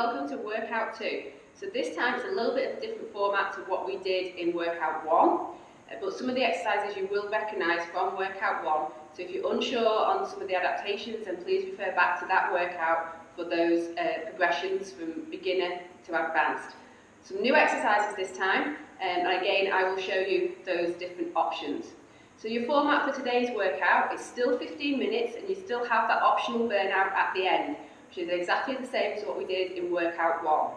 welcome to workout 2. So this time it's a little bit of a different format to what we did in workout 1, but some of the exercises you will recognise from workout 1. So if you're unsure on some of the adaptations, then please refer back to that workout for those progressions from beginner to advanced. Some new exercises this time, and again I will show you those different options. So your format for today's workout is still 15 minutes and you still have that optional burnout at the end, which is exactly the same as what we did in workout 1.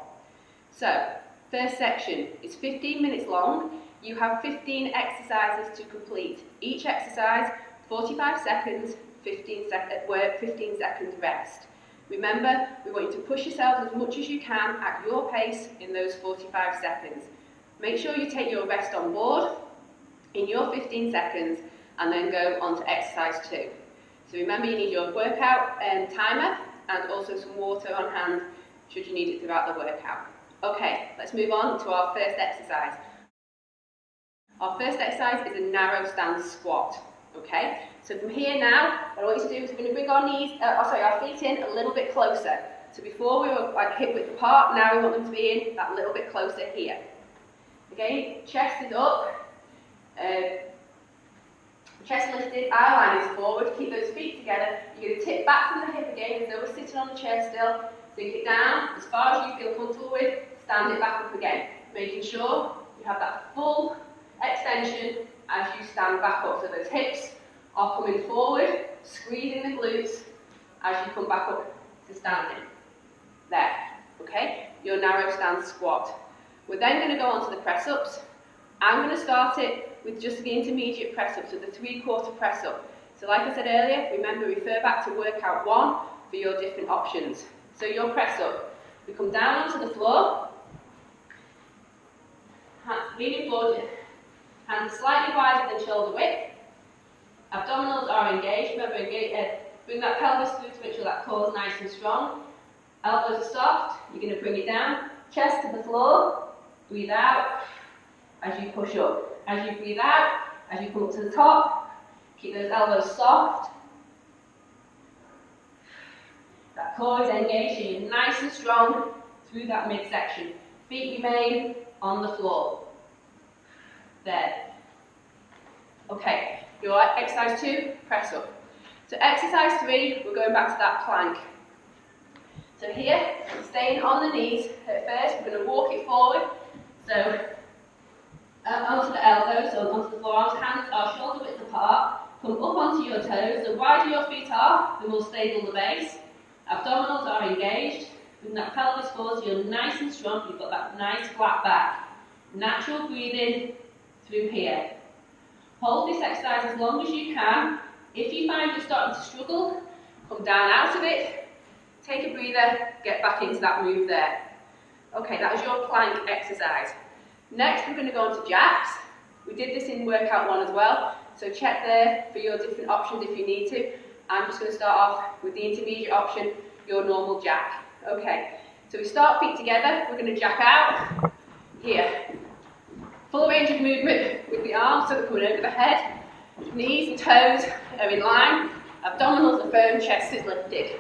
So, first section is 15 minutes long. You have 15 exercises to complete. Each exercise, 45 seconds, 15 seconds rest. Remember, we want you to push yourself as much as you can at your pace in those 45 seconds. Make sure you take your rest on board in your 15 seconds and then go on to exercise 2. So remember, you need your workout timer and also some water on hand should you need it throughout the workout. Okay, let's move on to our first exercise. Our first exercise is a narrow stance squat. Okay, so from here now, what I want you to do is we're going to bring our feet in a little bit closer. So before we were like hip width apart, now we want them to be in that little bit closer here. Okay, chest is up. Chest lifted, eye line is forward, keep those feet together. You're going to tip back from the hip again as though we're sitting on the chair still. Sink it down as far as you feel comfortable with, stand it back up again. Making sure you have that full extension as you stand back up. So those hips are coming forward, squeezing the glutes as you come back up to standing. There, okay? Your narrow stance squat. We're then going to go on to the press-ups. I'm going to start it with just the intermediate press-up, so the 3/4 press-up. So like I said earlier, remember, refer back to workout 1 for your different options. So your press-up, we come down onto the floor, hands leaning forward, hands slightly wider than shoulder width, abdominals are engaged, remember, bring that pelvis through to make sure that core is nice and strong, elbows are soft, you're going to bring it down, chest to the floor, breathe out as you push up. As you breathe out, as you come up to the top, keep those elbows soft. That core is engaged, so you're nice and strong through that midsection. Feet remain on the floor. There. Okay, your exercise 2, press up. So exercise 3, we're going back to that plank. So here, staying on the knees at first, we're going to walk it forward. So onto the elbows, so onto the floor, onto hands are shoulder width apart. Come up onto your toes. The wider your feet are, the more stable the base. Abdominals are engaged. Bring that pelvis forward so you're nice and strong. You've got that nice flat back. Natural breathing through here. Hold this exercise as long as you can. If you find you're starting to struggle, come down out of it. Take a breather, get back into that move there. Okay, that was your plank exercise. Next, we're going to go on to jacks. We did this in workout 1 as well, so check there for your different options if you need to. I'm just going to start off with the intermediate option, your normal jack. Okay, so we start feet together, we're going to jack out, here. Full range of movement with the arms, so they're coming over the head. Knees and toes are in line, abdominals are firm, chest is lifted.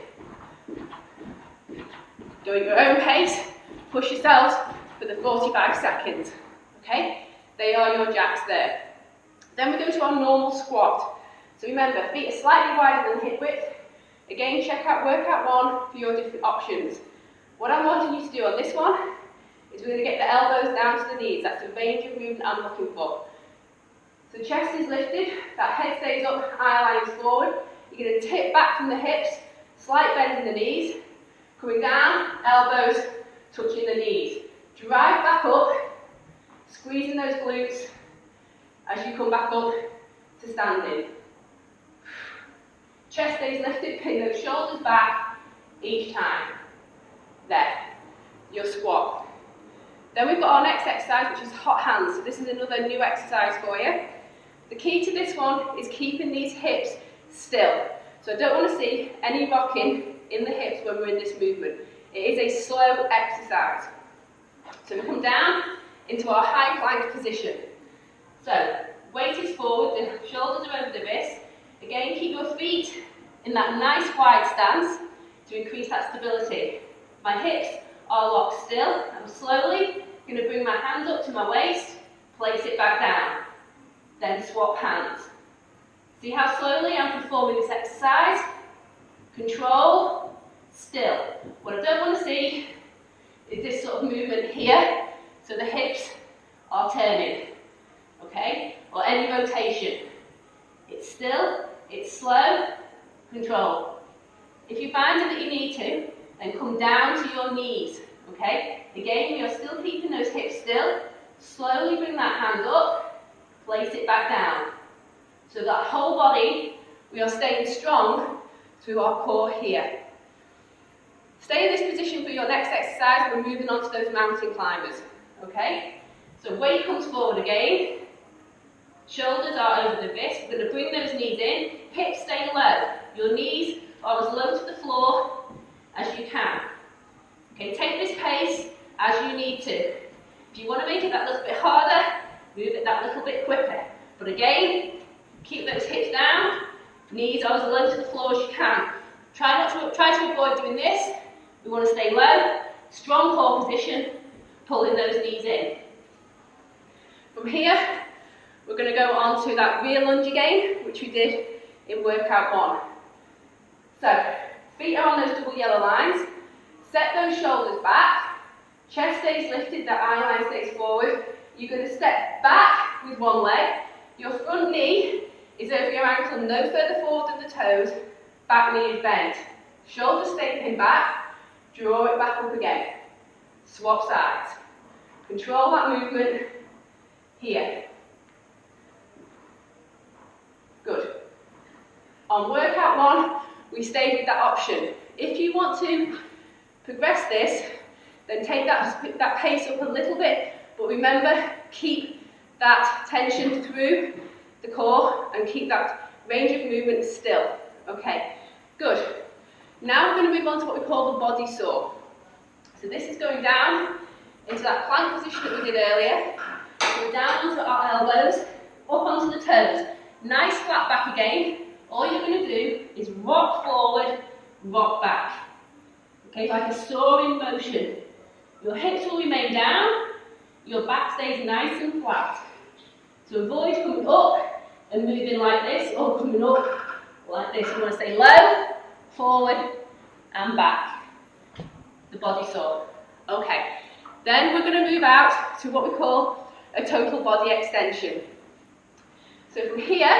Go at your own pace, push yourselves for the 45 seconds. Okay, they are your jacks there. Then we go to our normal squat. So remember, feet are slightly wider than hip width. Again, check out workout 1 for your different options. What I'm wanting you to do on this one is we're going to get the elbows down to the knees. That's the range of movement I'm looking for. So chest is lifted, that head stays up, eye line is forward. You're going to tip back from the hips, slight bend in the knees. Coming down, elbows touching the knees. Drive back up, squeezing those glutes as you come back up to standing. Chest stays lifted, pin those shoulders back each time. There, your squat. Then we've got our next exercise, which is hot hands. So this is another new exercise for you. The key to this one is keeping these hips still. So I don't want to see any rocking in the hips when we're in this movement. It is a slow exercise. So we come down into our high plank position. So weight is forward, the shoulders are over the wrist. Again, keep your feet in that nice wide stance to increase that stability. My hips are locked still. I'm slowly going to bring my hand up to my waist, place it back down, then swap hands. See how slowly I'm performing this exercise? Control, still. What I don't want to see is this sort of movement here, so the hips are turning, okay? Or any rotation. It's still, it's slow, control. If you find that you need to, then come down to your knees, okay? Again, you're still keeping those hips still. Slowly bring that hand up, place it back down. So that whole body, we are staying strong through our core here. Stay in this position for your next exercise. We're moving on to those mountain climbers, okay? So weight comes forward again. Shoulders are over the wrist. We're going to bring those knees in. Hips stay low. Your knees are as low to the floor as you can. Okay, take this pace as you need to. If you want to make it that little bit harder, move it that little bit quicker. But again, keep those hips down. Knees are as low to the floor as you can. Try to avoid doing this. We want to stay low, strong core position, pulling those knees in. From here, we're going to go on to that rear lunge again, which we did in workout 1. So, feet are on those double yellow lines. Set those shoulders back. Chest stays lifted, that eye line stays forward. You're going to step back with one leg. Your front knee is over your ankle, no further forward than the toes. Back knee is bent. Shoulders stay pinned back. Draw it back up again. Swap sides. Control that movement here. Good. On workout 1, we stayed with that option. If you want to progress this, then take that pace up a little bit, but remember, keep that tension through the core and keep that range of movement still. Okay, good. Now we're going to move on to what we call the body saw. So this is going down into that plank position that we did earlier. We're down onto our elbows, up onto the toes. Nice flat back again. All you're going to do is rock forward, rock back. Okay, like a soaring motion. Your hips will remain down, your back stays nice and flat. To avoid coming up and moving like this, or coming up like this, you want to stay low, forward and back. The body saw. Okay, then we're going to move out to what we call a total body extension. So from here,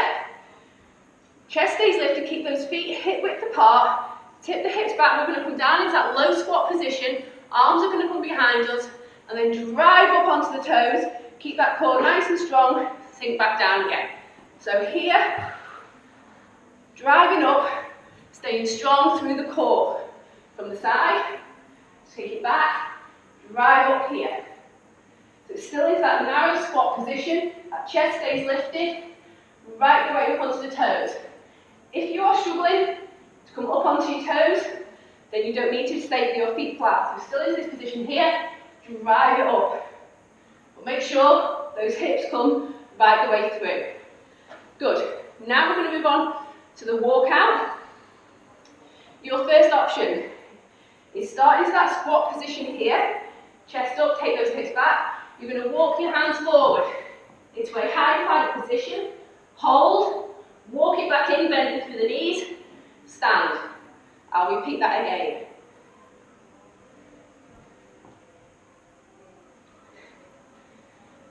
chest stays lifted, keep those feet hip width apart, tip the hips back. We're going to come down into that low squat position, arms are going to come behind us, and then drive up onto the toes, keep that core nice and strong, sink back down again. So here, driving up, staying strong through the core. From the side, take it back, drive up here. So it still is that narrow squat position, that chest stays lifted, right the way up onto the toes. If you are struggling to come up onto your toes, then you don't need to stay with your feet flat. So still is this position here, drive it up. But make sure those hips come right the way through. Good. Now we're going to move on to the walkout. Your first option is start into that squat position here, chest up, take those hips back. You're going to walk your hands forward into a high plank position, hold, walk it back in, bending through the knees, stand. I'll repeat that again.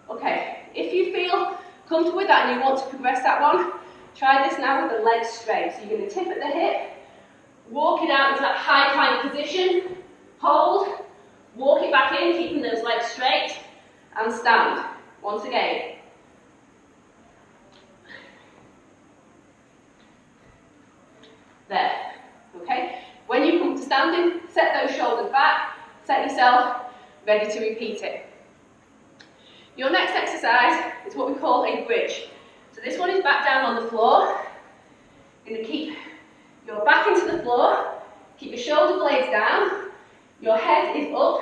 Okay, if you feel comfortable with that and you want to progress that one, try this now with the legs straight. So you're going to tip at the hip, walk it out into that high plank position, hold, walk it back in, keeping those legs straight, and stand. Once again. There. Okay? When you come to standing, set those shoulders back, set yourself ready to repeat it. Your next exercise is what we call a bridge. So this one is back down on the floor. You're going to keep your back into the floor, keep your shoulder blades down, your head is up.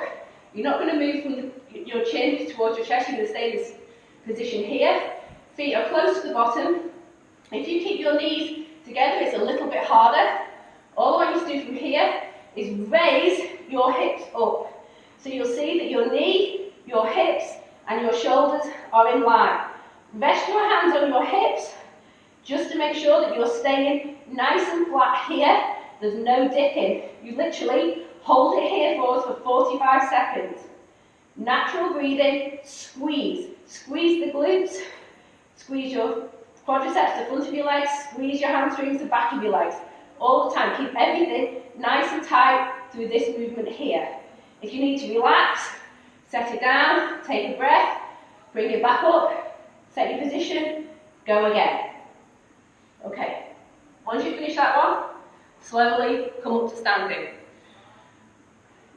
You're not going to move from your chin towards your chest, you're going to stay in this position here. Feet are close to the bottom. If you keep your knees together, it's a little bit harder. All I want you to do from here is raise your hips up. So you'll see that your knee, your hips, and your shoulders are in line. Rest your hands on your hips, just to make sure that you're staying nice and flat here. There's no dipping. You literally hold it here for us for 45 seconds. Natural breathing, squeeze. Squeeze the glutes, squeeze your quadriceps, the front of your legs, squeeze your hamstrings, the back of your legs. All the time, keep everything nice and tight through this movement here. If you need to relax, set it down, take a breath, bring it back up, set your position, go again. Okay, once you finish that one, slowly come up to standing.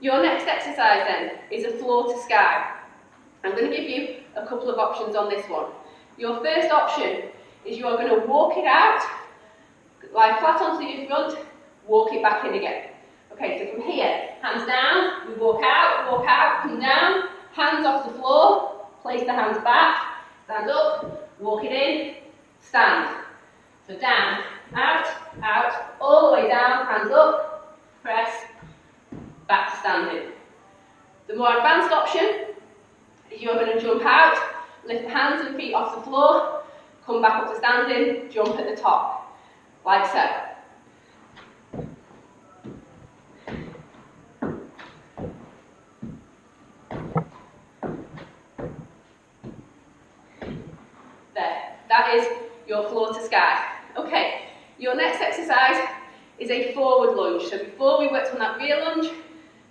Your next exercise then is a floor to sky. I'm going to give you a couple of options on this one. Your first option is you are going to walk it out, lie flat onto your front, walk it back in again. Okay, so from here, hands down, we walk out, come down, hands off the floor, place the hands back, stand up, walk it in, stand. So down, out, all the way down, hands up, press, back to standing. The more advanced option is you're going to jump out, lift the hands and feet off the floor, come back up to standing, jump at the top, like so. There, that is your floor to sky. Okay, your next exercise is a forward lunge. So before we worked on that rear lunge,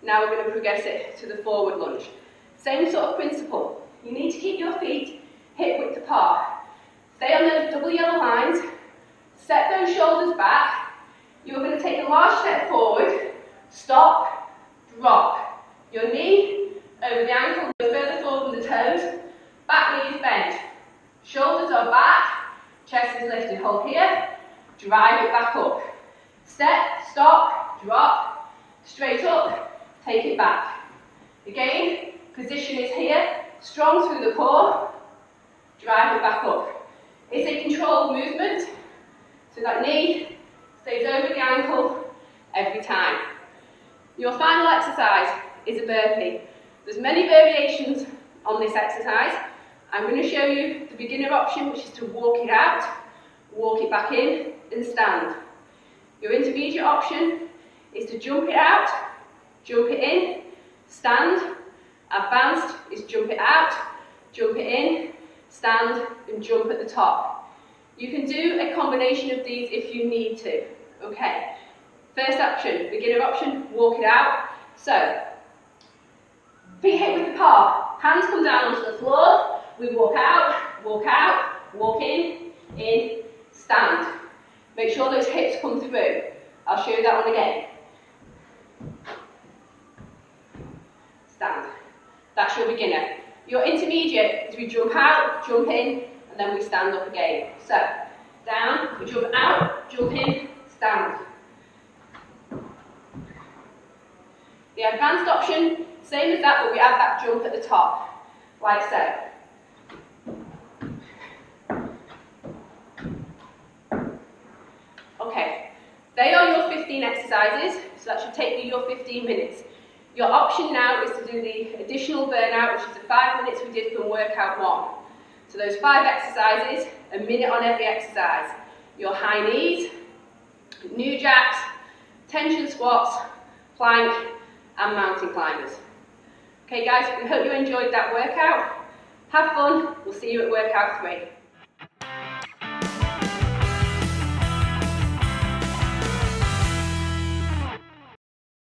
now we're going to progress it to the forward lunge. Same sort of principle. You need to keep your feet hip width apart. Stay on those double yellow lines, set those shoulders back. You're going to take a large step forward, stop, drop. Your knee over the ankle, go further forward than the toes, back knee is bent. Shoulders are back, chest is lifted, hold here, drive it back up. Step, stop, drop, straight up, take it back. Again, position is here, strong through the core, drive it back up. It's a controlled movement, so that knee stays over the ankle every time. Your final exercise is a burpee. There's many variations on this exercise. I'm going to show you the beginner option, which is to walk it out, walk it back in, and stand. Your intermediate option is to jump it out, jump it in, stand. Advanced is jump it out, jump it in, stand, and jump at the top. You can do a combination of these if you need to. Okay. First option, beginner option, walk it out. So, feet hip width apart, hands come down onto the floor. We walk out, walk in, stand. Make sure those hips come through. I'll show you that one again. Stand. That's your beginner. Your intermediate is we jump out, jump in, and then we stand up again. So, down, we jump out, jump in, stand. The advanced option, same as that, but we add that jump at the top, like so. Okay, they are your 15 exercises, so that should take you your 15 minutes. Your option now is to do the additional burnout, which is the 5 minutes we did from workout 1. So those 5 exercises, a minute on every exercise. Your high knees, new jacks, tension squats, plank, and mountain climbers. Okay guys, we hope you enjoyed that workout. Have fun, we'll see you at workout 3.